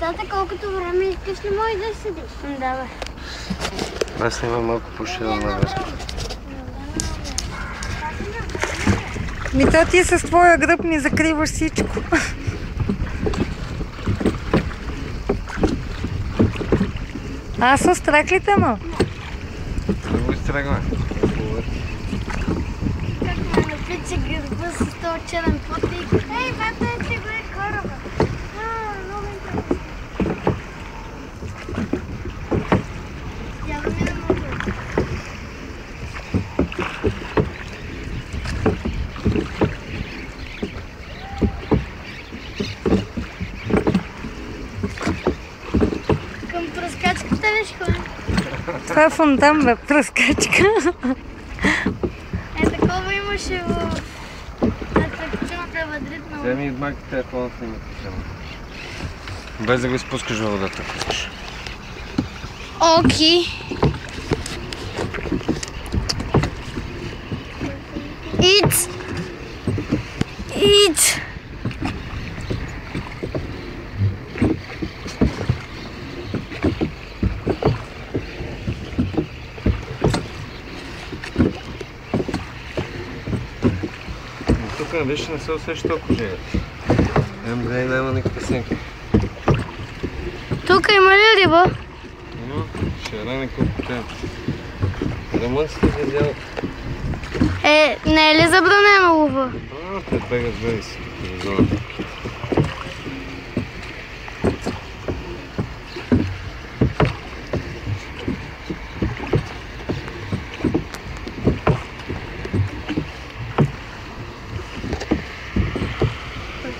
Тата, колкото време искаш, не можеш да седиш. Да, бе. Аз имам малко по-широк на веска. Мито, ти с твоя гръб ми закриваш всичко. Аз с треклите му? Не го изтрегвай. Как ме напича гърба с този черен пот и... Ей, бата, че го е кораба. Много интересно. Явно ми да мога. Към пръскачката ли ще ходим? Това е фонтан, бе, пръскачка. Е, такова имаше в атракционната Мадрид. Вземи от майка телефона снимате само. Без да го изпускаш във водата, ако искаш. Окей. Ит! Ит! Тук виж, не се усеща толкова живе. Гледай, няма никаква сенка. Тук има ли риба? Има, ще ране колко трябва. Румънците се взяват. Е, не е ли забранено лова? Те бегат бели си в зоната.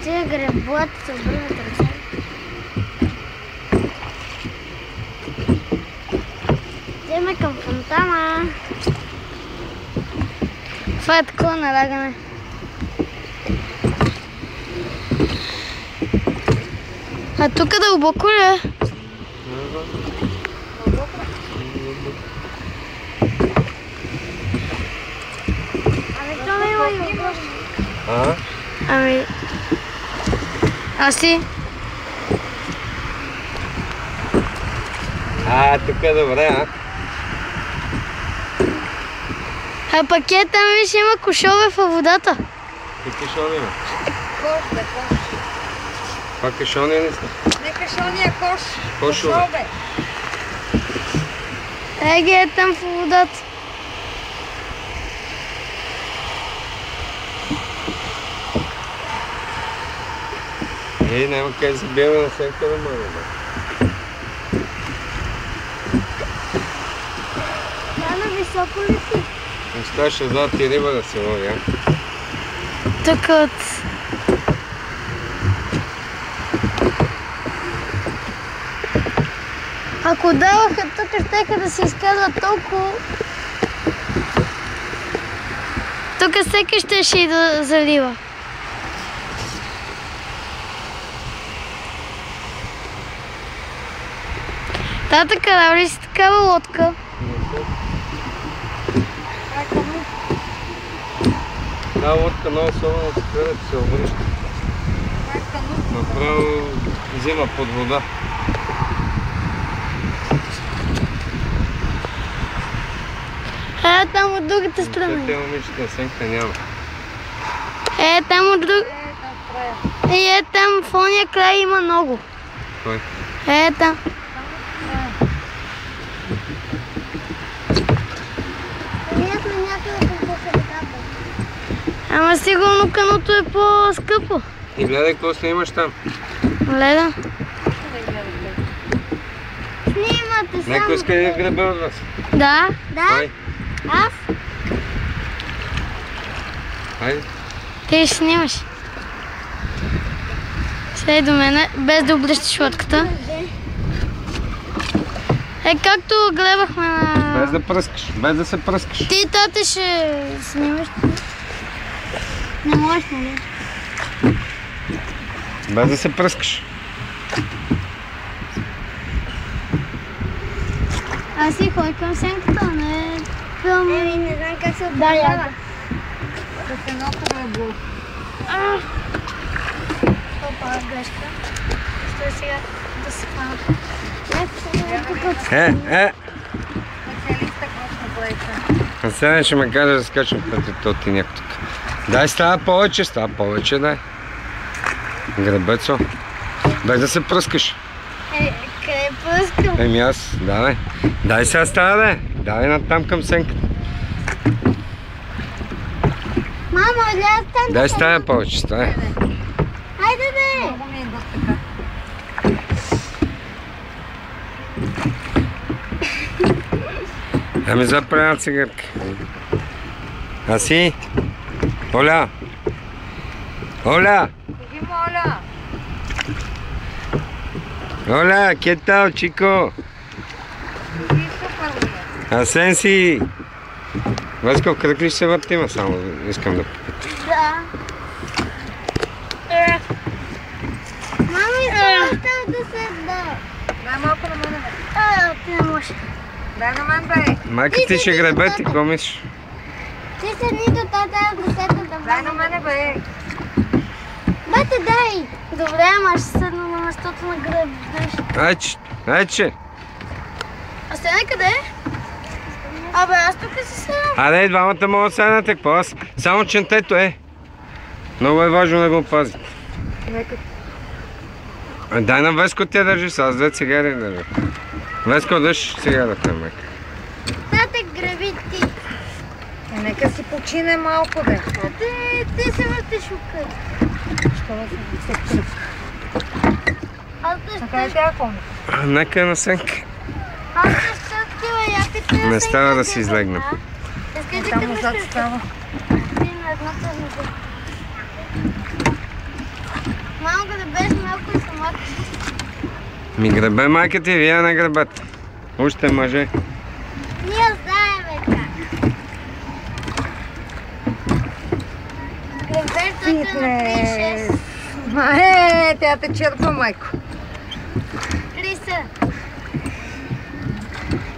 Тия греблата се обърнат ръце. Идеме към фонтана. Това е такова налягане. А тук дълбоко ли е? Ами това не има и въпрос. Ами... Аз си? Тук е добре, а? А пък е, там виж има кошове във водата. И кашони има. Кош, бе, кош. Това кашони ли са? Не кашония, кош. Кошове. Еге е там в водата. Няма къде се биеме на сенка да мъга, бе. Да, на високо ли си? Оставаше зад и риба да се лови, а? Тук от... Ако даваха тук, щеха да се изказват толкова... Тук всеки щеше и да залива. Тата, карал ли си такава лодка? Да, лодка много особено се гледа, че се обръща. Направо взима под вода. Е, там от другата страна. Те момичета на сенка няма. Е, там от друг... Е, там в ония край има много. Кой? Е, там. Ние сме някъде към посредата. Ама сигурно каното е по-скъпо. И гледай какво снимаш там. Гледа. Снимате само... Някой иска да гребе от вас. Да. Да? Кой? Аз? Хайде. Ти ще снимаш. Седи до мене, без да облещиш лодката. Е, както гледахме на... Без да пръскаш, без да се пръскаш. Ти, тате, ще снимаш. Не можеш, нали? Без да се пръскаш. Аз си ходя към сенката, не към... не знам как се отдалява. Да се нокова е блок. Опа, грешка. Предстои сега да се хванат. Специалиста кръстно плече. А сега ще ме каже да скачам пред тоти някой тук. Дай, става повече, дай. Гребецо. Дай да се пръскаш. Къде пръскам? Еми аз, давай. Дай сега става, да. Давай натам към сенката. Мамо, изляза там. Дай става повече, става. Хайде бе! Много ми идва така. Ами запрена цигарка. Аси? Оля! Оля! Кажи му, Оля. Оля, ¿qué tal, chico? Кажи супер ми е. Асен си! Веско, кръг ли ще се въртима само? Искам да попитам. Да. Мамо, искам да седна. Дай малко на мене, бе. Ти не можеш. Дай на мен, бе. Майка ти ще гребе, ти какво мислиш? Ти седни до тата да седна да Дай на мене, бе. Бате, дай! Добре, ама ще седна на местото на гребеш. Айче! А седна къде? Абе, аз тук си седна. Аре, двамата могат да седнете, какво аз? Само чентето е. Много е важно да го пазите. Дай на Веско ти я държи, аз две цигари държа. Веско, дъж цигарата, майка. Тате, греби ти. Нека си почине малко, бе. Ти се въртиш укъй. Що да се пръска? Аз да Така е ще... тя коми. Нека е на сенка. Аз да ще такива яките... Не става да си излегнем. Искайте Там да ме назад слушате. става. Ти на едната нога. Мамо, гребеш малко и самата. Ми гребе майка ти, вие не гребете. Още мъже. Ние знаеме как. Гребеш да те напишеш. Тя те черпа, майко. Лиса.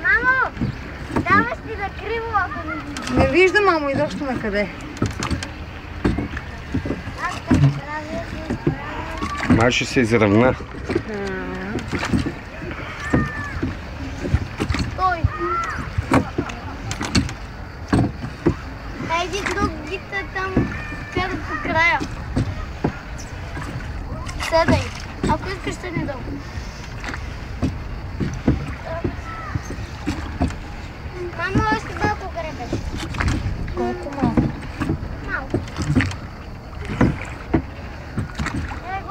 Мамо, даваш ти да криво, ако не видиш. Не виждам, мамо, изобщо на къде. Аз ще правя да изправя. Май ще се изравна. Стой. Еди другите там карат по края. Седай. Ако искаш, седни долу. Мамо, още малко гребеш. Колко малко? Малко.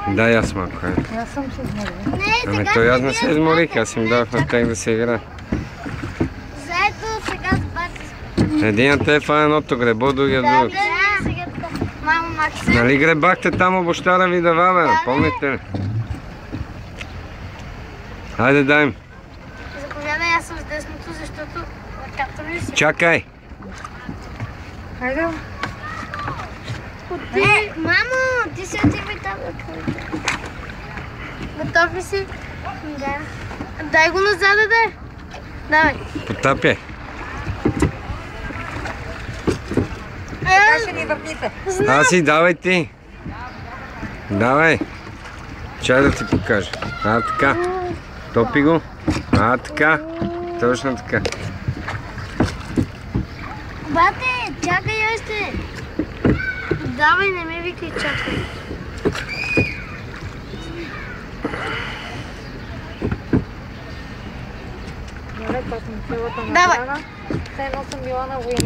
Дай аз малко, е. Аз съм се изморила. Не, Ами сега той аз не седи, се изморих, аз им дадох на тях да се игра. Заето сега спати. Единият е в едното гребо, другия Да, друг. сега така. Мамо, Максим. Нали гребахте там обощара ви дава, бе, помните ли? Хайде дай им. Заповядай, аз съм с десното, защото ръката ми си. Чакай. Хайде. Мамо, ти си отивай там да кажа. Готов ли си? Да. Дай го назад, да. Давай. Потапяй. Така ще ни въртите. Аз си давай ти. Давай. Чай да ти покажа. А, така. Топи го. А, така. Точно така. Бате, чакай още. Давай, не ме викай, чакай. Добре, пак ми целата Давай. награда. Все едно съм била на война.